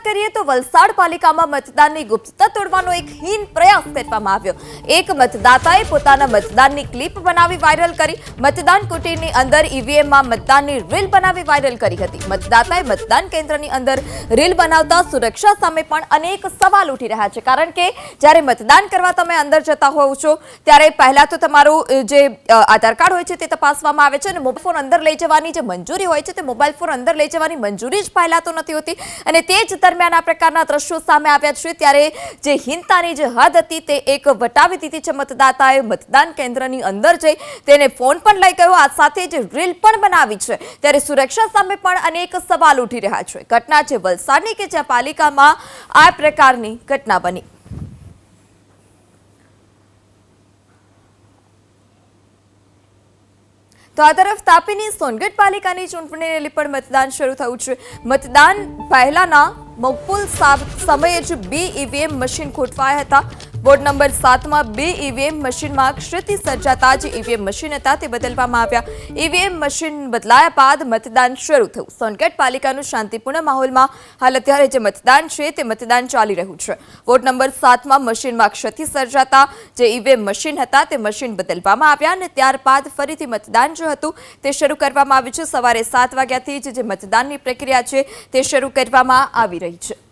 કરીએ તો વલસાડ પાલિકામાં મતદાનની ગુપ્તતા તોડવાનો એક હીન પ્રયાસ કરવામાં આવ્યો। એક મતદાતાએ પોતાના મતદાનની ક્લિપ બનાવી વાયરલ કરી મતદાન કુટીરની અંદર ઈવીએમમાં મતદાનની રીલ બનાવી વાયરલ કરી હતી। મતદાતાએ મતદાન કેન્દ્રની અંદર રીલ બનાવતા સુરક્ષા સામે પણ અનેક સવાલ ઉઠી રહ્યા છે, કારણ કે જ્યારે મતદાન કરવા તમે અંદર જતા હોવ છો ત્યારે પહેલા તો તમારું જે આધાર કાર્ડ હોય છે તે તપાસવામાં આવે છે અને મોબાઈલ ફોન અંદર લઈ જવાની જે મંજૂરી હોય છે તે મોબાઈલ ફોન અંદર લઈ જવાની મંજૂરી જ પહેલા તો નથી હોતી અને તે જ દરમિયાન આ પ્રકારના દ્રશ્યો સામે આવ્યા છે। ત્યારે જે હિંસાની જે હદ હતી તે એક વટાવી દીધી છે મતદાતાએ। મતદાન કેન્દ્રની અંદર જઈ તેને ફોન પણ લઈ ગયો, આ સાથે જ રીલ પણ બનાવી છે। ત્યારે સુરક્ષા સામે પણ અનેક સવાલ ઉઠી રહ્યા છે। ઘટના છે વલસાડની કે જ્યાં પાલિકામાં આ પ્રકારની ઘટના બની। તો આ તરફ તાપીની સોનગઢ પાલિકાની ચૂંટણીને લઈ પણ મતદાન શરૂ થયું છે। મતદાન પહેલાના મકબૂલ સમયે જ 2 ઈવીએમ મશીન ખોટવાયા હતા। વોર્ડ નંબર 7માં 2 ઈવીએમ મશીનમાં ક્ષતિ સર્જાતા જે ઈવીએમ મશીન હતા તે બદલવામાં આવ્યા। ઈવીએમ મશીન બદલાયા બાદ મતદાન શરૂ થયું। સોનગઢ પાલિકાનું શાંતિપૂર્ણ માહોલમાં હાલ અત્યારે જે મતદાન છે તે મતદાન ચાલી રહ્યું છે। વોર્ડ નંબર 7માં મશીનમાં ક્ષતિ સર્જાતા જે ઈવીએમ મશીન હતા તે મશીન બદલવામાં આવ્યા અને ત્યારબાદ ફરીથી મતદાન જે હતું તે શરૂ કરવામાં આવ્યું છે। સવારે 7 વાગ્યાથી જ જે મતદાનની પ્રક્રિયા છે તે શરૂ કરવામાં આવી રહી છે।